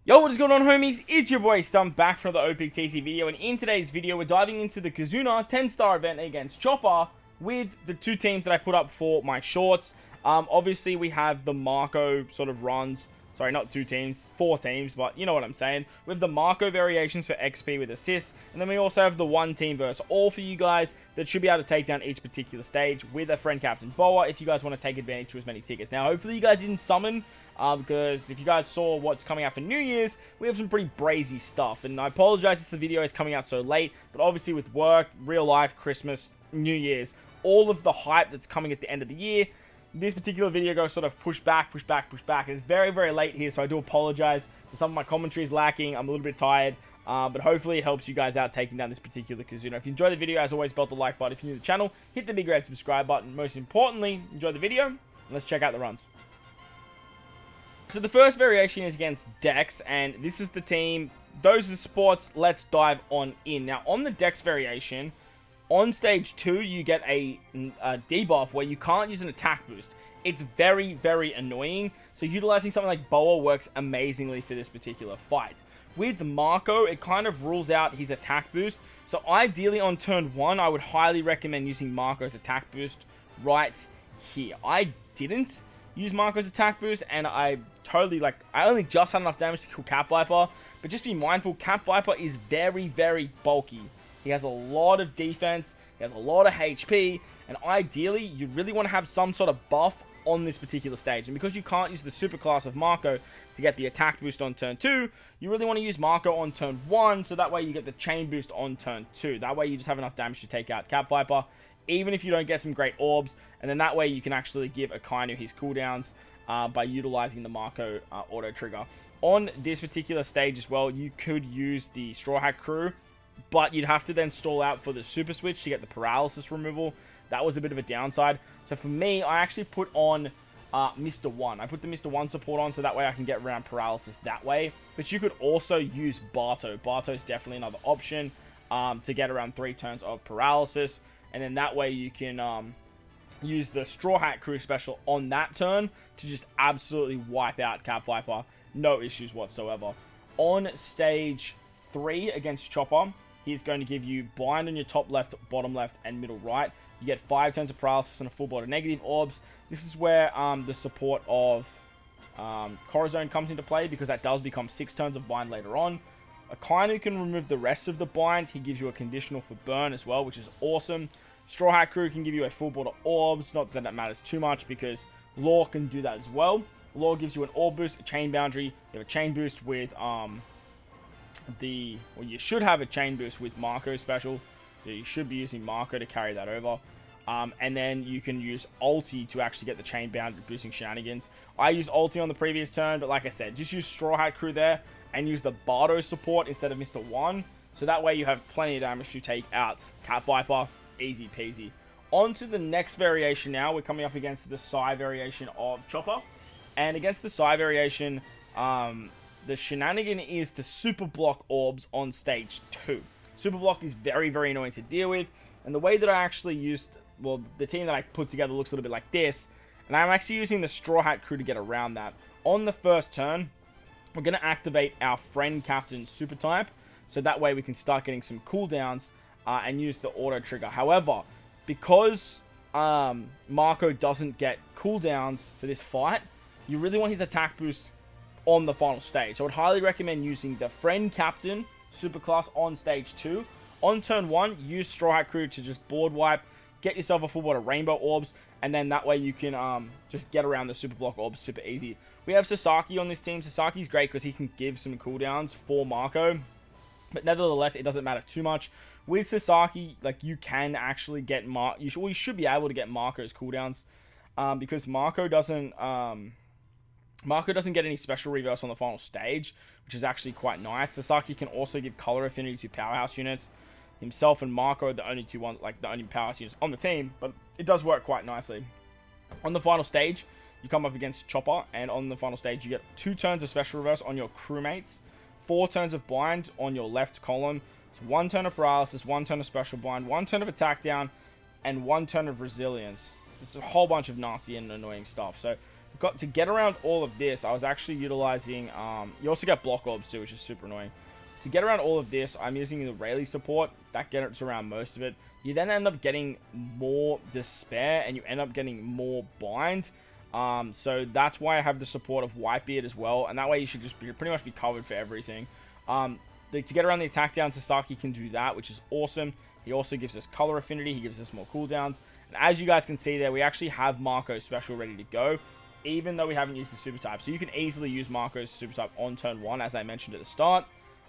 Yo, what is going on, homies? It's your boy Stump back from the OPTC video, and in today's video we're diving into the KIZUNA 10-star event against Chopper with the two teams that I put up for my shorts. Obviously we have the Marco sort of runs, sorry, not two teams, four teams, but you know what I'm saying. We have the Marco variations for XP with assists, and then we also have the one team versus all for you guys that should be able to take down each particular stage with a friend captain Boa if you guys want to take advantage of as many tickets. Now, hopefully you guys didn't summon, because if you guys saw what's coming out for New Year's, we have some pretty brazy stuff. And I apologize if the video is coming out so late, but obviously with work, real life, Christmas, New Year's, all of the hype that's coming at the end of the year, this particular video goes sort of push back. It's very, very late here, so I do apologize. Some of my commentary is lacking. I'm a little bit tired, but hopefully it helps you guys out taking down this particular KIZUNA. If you enjoyed the video, as always, belt the like button. If you're new to the channel, hit the big red subscribe button. Most importantly, enjoy the video, and let's check out the runs. So the first variation is against Dex, and this is the team. Those are the sports. Let's dive on in. Now, on the Dex variation, on stage 2, you get a debuff where you can't use an attack boost. It's very, very annoying. So utilizing something like Boa works amazingly for this particular fight. With Marco, it kind of rules out his attack boost. So ideally on turn 1, I would highly recommend using Marco's attack boost right here. I didn't use Marco's attack boost, and I only just had enough damage to kill Cat Viper, but just be mindful, Cat Viper is very, very bulky. He has a lot of defense, he has a lot of HP, and ideally, you really want to have some sort of buff on this particular stage. And because you can't use the super class of Marco to get the attack boost on turn 2, you really want to use Marco on turn 1, so that way you get the chain boost on turn 2. That way you just have enough damage to take out Cat Viper, even if you don't get some great orbs, and then that way you can actually give Akainu his cooldowns by utilizing the Marco auto trigger. On this particular stage as well, you could use the Straw Hat crew, but you'd have to then stall out for the super switch to get the paralysis removal. That was a bit of a downside. So for me, I actually put on Mr. 1. I put the Mr. 1 support on so that way I can get around paralysis that way. But you could also use Barto. Barto's definitely another option to get around 3 turns of paralysis. And then that way you can use the Straw Hat crew special on that turn to just absolutely wipe out Cat Viper. No issues whatsoever. On stage 3 against Chopper, he's going to give you bind on your top left, bottom left, and middle right. You get 5 turns of paralysis and a full body negative orbs. This is where the support of Corazon comes into play, because that does become 6 turns of bind later on. Akainu can remove the rest of the bind. He gives you a conditional for burn as well, which is awesome. Straw Hat crew can give you a full board of orbs. Not that that matters too much, because Law can do that as well. Law gives you an orb boost, a chain boundary. You have a chain boost with you should have a chain boost with Marco special. So you should be using Marco to carry that over. And then you can use ulti to actually get the chain boundary boosting shenanigans. I used ulti on the previous turn, but like I said, just use Straw Hat crew there and use the Bardo support instead of Mr. 1. So that way you have plenty of damage to take out Cat Viper. Easy peasy. On to the next variation now. We're coming up against the Psy variation of Chopper. And against the Psy variation, the shenanigan is the Super Block orbs on stage 2. Super Block is very, very annoying to deal with. And the way that I actually used, well, the team that I put together looks a little bit like this. And I'm actually using the Straw Hat crew to get around that. On the first turn, we're going to activate our friend captain super type. So that way we can start getting some cooldowns and use the auto trigger. However, because Marco doesn't get cooldowns for this fight, you really want his attack boost on the final stage. So I would highly recommend using the friend captain superclass on stage 2. On turn 1, use Straw Hat crew to just board wipe, get yourself a full board of rainbow orbs, and then that way you can just get around the super block orbs super easy. We have Sasaki on this team. Sasaki's great because he can give some cooldowns for Marco, but nevertheless, it doesn't matter too much. With Sasaki, like, you can actually get you should be able to get Marco's cooldowns, because Marco doesn't get any special reverse on the final stage, which is actually quite nice. Sasaki can also give color affinity to powerhouse units. Himself and Marco are the only the only powerhouse units on the team, but it does work quite nicely. On the final stage, you come up against Chopper, and on the final stage, you get 2 turns of special reverse on your crewmates, 4 turns of bind on your left column, so 1 turn of paralysis, 1 turn of special bind, 1 turn of attack down, and 1 turn of resilience. It's a whole bunch of nasty and annoying stuff. So to get around all of this, I was actually utilizing, you also get block orbs too, which is super annoying. To get around all of this, I'm using the Rayleigh support. That gets around most of it. You then end up getting more Despair, and you end up getting more Bind. So that's why I have the support of Whitebeard as well, and that way you should just pretty much be covered for everything. To get around the attack down, Sasaki can do that, which is awesome. He also gives us color affinity, he gives us more cooldowns. And as you guys can see there, we actually have Marco's special ready to go, even though we haven't used the super type. So you can easily use Marco's super type on turn 1, as I mentioned at the start.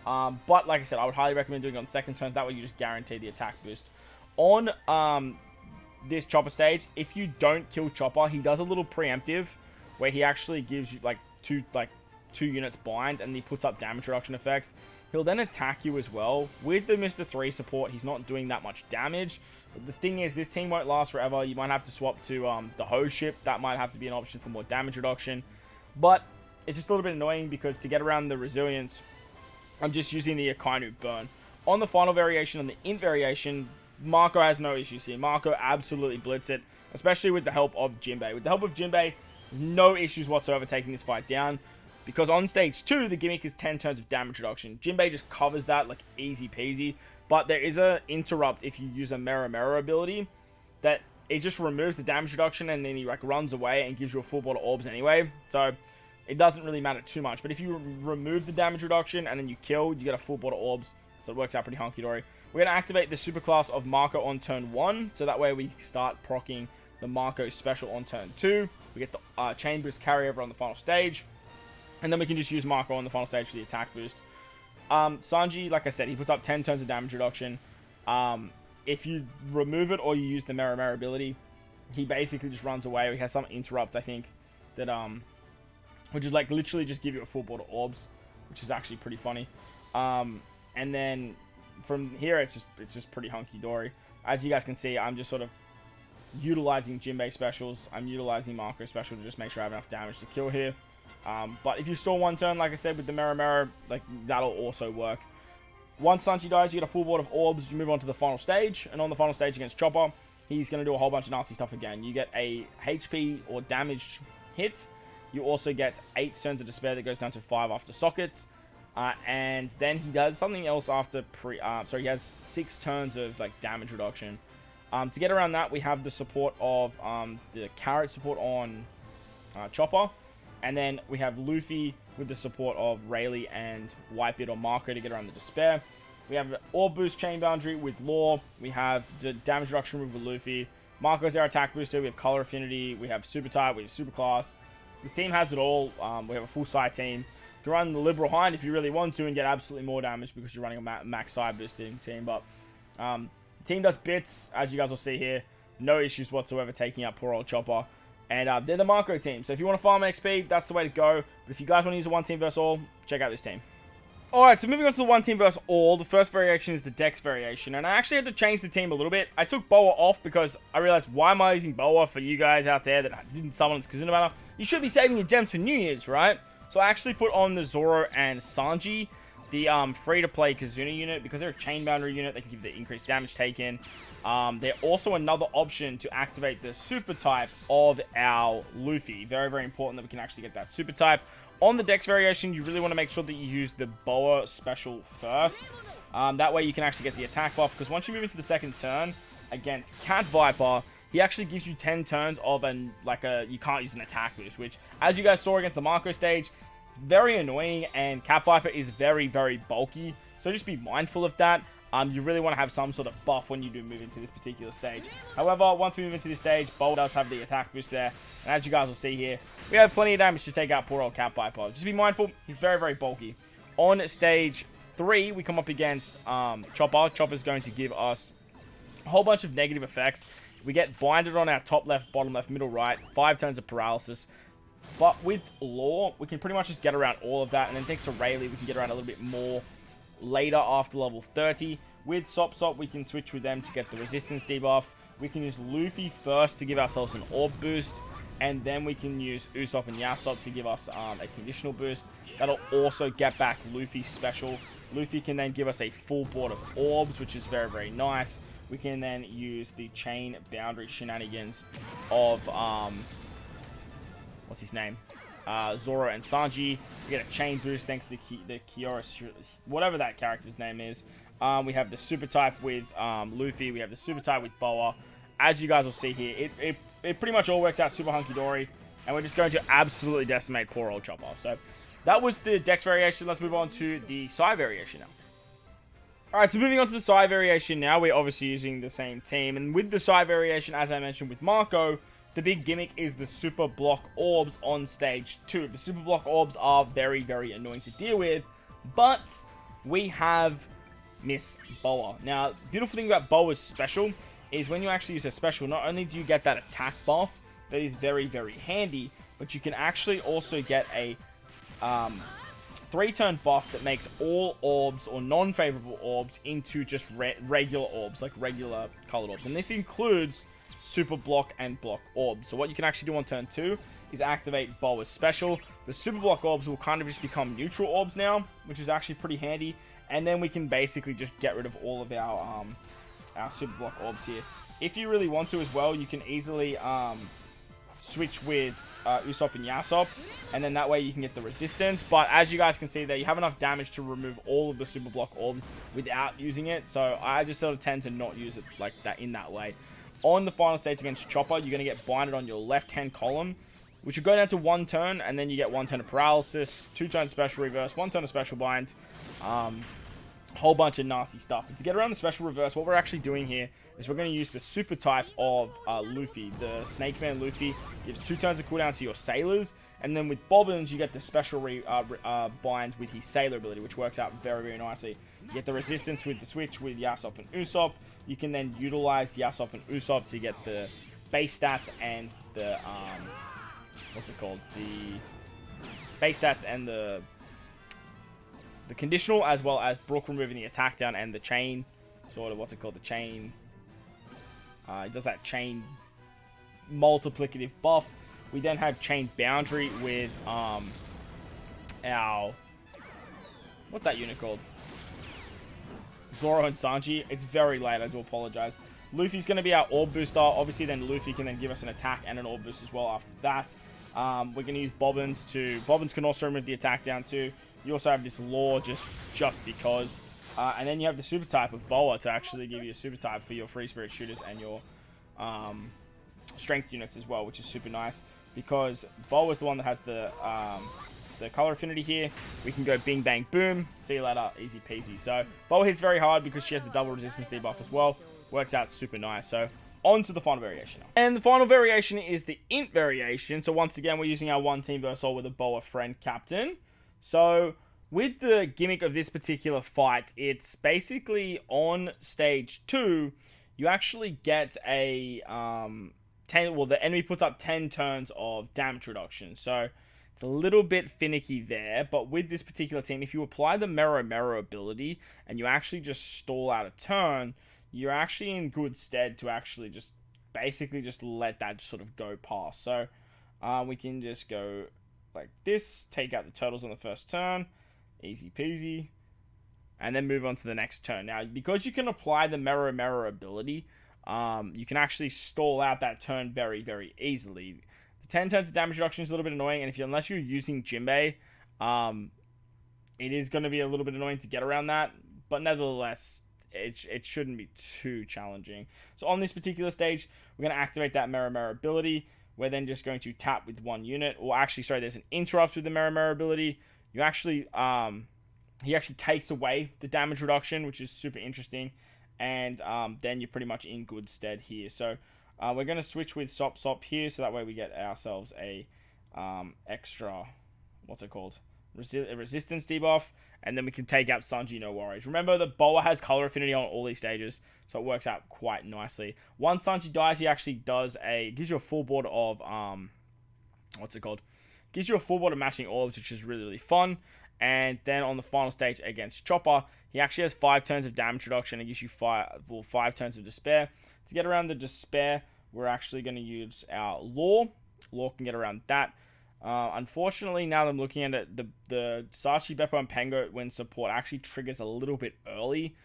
But like I said, I would highly recommend doing it on second turn. That way you just guarantee the attack boost. On this Chopper stage, if you don't kill Chopper, he does a little preemptive where he actually gives you like two units bind, and he puts up damage reduction effects. He'll then attack you as well. With the Mr. 3 support, he's not doing that much damage. But the thing is, this team won't last forever. You might have to swap to the hose ship. That might have to be an option for more damage reduction. But it's just a little bit annoying because to get around the resilience, I'm just using the Akainu burn. On the final variation, on the int variation, Marco has no issues here. Marco absolutely blitz it, especially with the help of Jinbei. With the help of Jinbei, there's no issues whatsoever taking this fight down, because on stage 2, the gimmick is 10 turns of damage reduction. Jinbei just covers that like easy peasy, but there is a interrupt if you use a Mera ability that it just removes the damage reduction, and then he like runs away and gives you a full bottle of orbs anyway. So it doesn't really matter too much. But if you remove the damage reduction and then you kill, you get a full bottle of orbs. So it works out pretty hunky-dory. We're going to activate the superclass of Marco on turn 1. So that way we start proccing the Marco special on turn 2. We get the chain boost carryover on the final stage. And then we can just use Marco on the final stage for the attack boost. Sanji, like I said, he puts up 10 turns of damage reduction. If you remove it or you use the Mera ability, he basically just runs away. He has some interrupt, I think, that which is like literally just give you a full board of orbs, which is actually pretty funny. And then from here, it's just pretty hunky-dory. As you guys can see, I'm just sort of utilizing Jinbei specials. I'm utilizing Marco special to just make sure I have enough damage to kill here. But if you store one turn, like I said, with the Mera, like that'll also work. Once Sanji dies, you get a full board of orbs. You move on to the final stage, and on the final stage against Chopper, he's going to do a whole bunch of nasty stuff again. You get a HP or damage hit. You also get 8 turns of despair that goes down to 5 after sockets. And then he does something else after he has 6 turns of like damage reduction. To get around that, we have the support of the carrot support on Chopper. And then we have Luffy with the support of Rayleigh and Whitebeard or Marco to get around the despair. We have Orb Boost Chain Boundary with Law. We have the damage reduction with Luffy. Marco's our attack booster. We have Color Affinity. We have Super Type. We have Super Class. This team has it all. We have a full side team. You can run the Liberal Hind if you really want to and get absolutely more damage because you're running a max side boosting team. But the team does bits, as you guys will see here. No issues whatsoever taking out poor old Chopper. And they're the Marco team. So if you want to farm XP, that's the way to go. But if you guys want to use a one team versus all, check out this team. Alright, so moving on to the one team versus all, the first variation is the Dex variation. And I actually had to change the team a little bit. I took Boa off because I realized, why am I using Boa for you guys out there that didn't summon as KIZUNA banner? You should be saving your gems for New Year's, right? So I actually put on the Zoro and Sanji, the free-to-play KIZUNA unit, because they're a chain boundary unit. They can give the increased damage taken. They're also another option to activate the super type of our Luffy. Very, very important that we can actually get that super type. On the Dex variation, you really want to make sure that you use the Boa special first. That way you can actually get the attack buff, because once you move into the second turn against Cat Viper, he actually gives you 10 turns of you can't use an attack boost, which, as you guys saw against the Marco stage, it's very annoying, and Cat Viper is very, very bulky. So just be mindful of that. You really want to have some sort of buff when you do move into this particular stage. However, once we move into this stage, Boa does have the attack boost there. And as you guys will see here, we have plenty of damage to take out poor old Cat Viper. Just be mindful, he's very, very bulky. On stage 3, we come up against Chopper. Chopper's going to give us a whole bunch of negative effects. We get binded on our top left, bottom left, middle right, 5 turns of paralysis. But with Law, we can pretty much just get around all of that. And then thanks to Rayleigh, we can get around a little bit more later after level 30. With Sop Sop, we can switch with them to get the resistance debuff. We can use Luffy first to give ourselves an orb boost, and then we can use Usopp and Yasop to give us a conditional boost. That'll also get back Luffy's special. Luffy can then give us a full board of orbs, which is very, very nice. We can then use the chain boundary shenanigans of what's his name? Zoro and Sanji. We get a chain boost thanks to the Kiora, whatever that character's name is. We have the super type with Luffy. We have the super type with Boa. As you guys will see here, it pretty much all works out super hunky-dory. And we're just going to absolutely decimate poor old Chopper. So that was the Dex variation. Let's move on to the Psy variation now. Alright, so moving on to the Psy variation now. We're obviously using the same team. And with the Psy variation, as I mentioned with Marco, the big gimmick is the Super Block Orbs on Stage 2. The Super Block Orbs are very, very annoying to deal with. But we have Miss Boa. Now, the beautiful thing about Boa's special is when you actually use a special, not only do you get that attack buff that is very, very handy, but you can actually also get a 3-turn buff that makes all orbs or non-favorable orbs into just regular orbs, like regular colored orbs. And this includes Super Block and Block Orbs. So what you can actually do on turn 2 is activate Boa's special. The Super Block Orbs will kind of just become neutral orbs now, which is actually pretty handy. And then we can basically just get rid of all of our Super Block Orbs here. If you really want to as well, you can easily switch with Usopp and Yasop, and then that way you can get the resistance. But as you guys can see there, you have enough damage to remove all of the Super Block Orbs without using it. So I just sort of tend to not use it like that in that way. On the final stage against Chopper, you're going to get binded on your left-hand column, which will go down to 1 turn, and then you get 1 turn of paralysis, 2 turns special reverse, 1 turn of special bind, whole bunch of nasty stuff. And to get around the special reverse, what we're actually doing here is we're going to use the super type of Luffy. The Snake Man Luffy gives 2 turns of cooldown to your sailors, and then with Bobbins, you get the special bind with his sailor ability, which works out very, very nicely. You get the resistance with the switch with Yasop and Usopp. You can then utilize Yasop and Usopp to get the base stats and the, what's it called? The base stats and the conditional, as well as Brook removing the attack down and the chain, sort of, what's it called? The chain. It does that chain multiplicative buff. We then have chain boundary with our, what's that unit called? Zoro and Sanji. It's very late, I do apologize. Luffy's going to be our orb booster. Obviously, then Luffy can then give us an attack and an orb boost as well after that. We're going to use Bobbins to... Bobbins can also remove the attack down too. You also have this Law just because. And then you have the super type of Boa to actually give you a super type for your free spirit shooters and your strength units as well, which is super nice. Because Boa is the one that has the color affinity here. We can go bing, bang, boom. See you later. Easy peasy. So Boa hits very hard because she has the double resistance debuff as well. Works out super nice. So on to the final variation now. And the final variation is the int variation. So once again, we're using our one team versus all with a Boa friend captain. So with the gimmick of this particular fight, it's basically on stage 2, you actually get a 10. Well, the enemy puts up 10 turns of damage reduction. So it's a little bit finicky there. But with this particular team, if you apply the Mero ability and you actually just stall out a turn, you're actually in good stead to actually just basically just let that sort of go past. So we can just go like this, take out the turtles on the first turn, easy peasy, and then move on to the next turn. Now, because you can apply the Mero ability, you can actually stall out that turn very, very easily. The 10 turns of damage reduction is a little bit annoying, and unless you're using Jinbei, it is going to be a little bit annoying to get around that, but nevertheless, it shouldn't be too challenging. So on this particular stage, we're going to activate that Mero ability. We're then just going to tap with 1 unit, or actually, sorry, there's an interrupt with the Mero ability. You actually, he actually takes away the damage reduction, which is super interesting, and then you're pretty much in good stead here. So we're going to switch with Sop here, so that way we get ourselves a extra, what's it called, resistance debuff, and then we can take out Sanji, no worries. Remember, the Boa has color affinity on all these stages, so it works out quite nicely. Once Sanji dies, he actually gives you a full board of, what's it called? Gives you a full board of matching orbs, which is really, really fun. And then on the final stage against Chopper, he actually has 5 turns of damage reduction and gives you 5 turns of despair. To get around the despair, we're actually going to use our Law. Law can get around that. Unfortunately, now that I'm looking at it, the Sachi, Beppo, and Penguin support actually triggers a little bit early.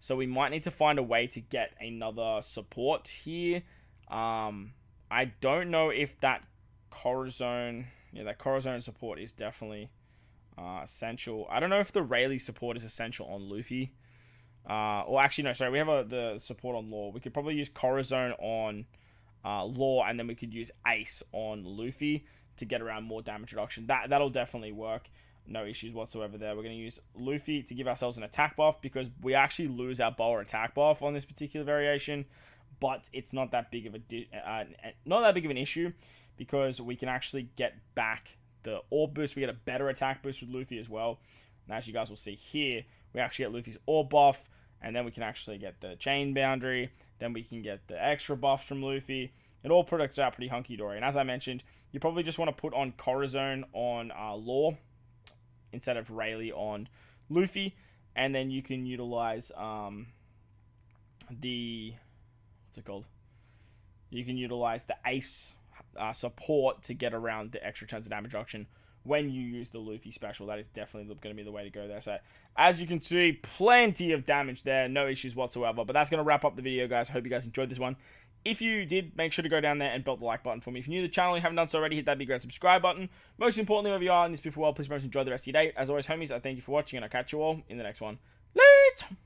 So we might need to find a way to get another support here. I don't know if that Corazon... Yeah, that Corazon support is definitely essential. I don't know if the Rayleigh support is essential on Luffy. Or actually, no, sorry. We have the support on Law. We could probably use Corazon on Law, and then we could use Ace on Luffy to get around more damage reduction. That'll definitely work. No issues whatsoever there. We're going to use Luffy to give ourselves an attack buff because we actually lose our boa attack buff on this particular variation, but it's not that big of an issue because we can actually get back the orb boost. We get a better attack boost with Luffy as well. And as you guys will see here, we actually get Luffy's orb buff, and then we can actually get the chain boundary. Then we can get the extra buffs from Luffy. It all products out pretty hunky-dory. And as I mentioned, you probably just want to put on Corazon on Law instead of Rayleigh on Luffy. And then you can utilize You can utilize the Ace support to get around the extra chance of damage reduction when you use the Luffy special. That is definitely going to be the way to go there. So, as you can see, plenty of damage there. No issues whatsoever. But that's going to wrap up the video, guys. I hope you guys enjoyed this one. If you did, make sure to go down there and belt the like button for me. If you're new to the channel and you haven't done so already, hit that big red subscribe button. Most importantly, wherever you are in this beautiful world, please enjoy the rest of your day. As always, homies, I thank you for watching, and I'll catch you all in the next one. Later!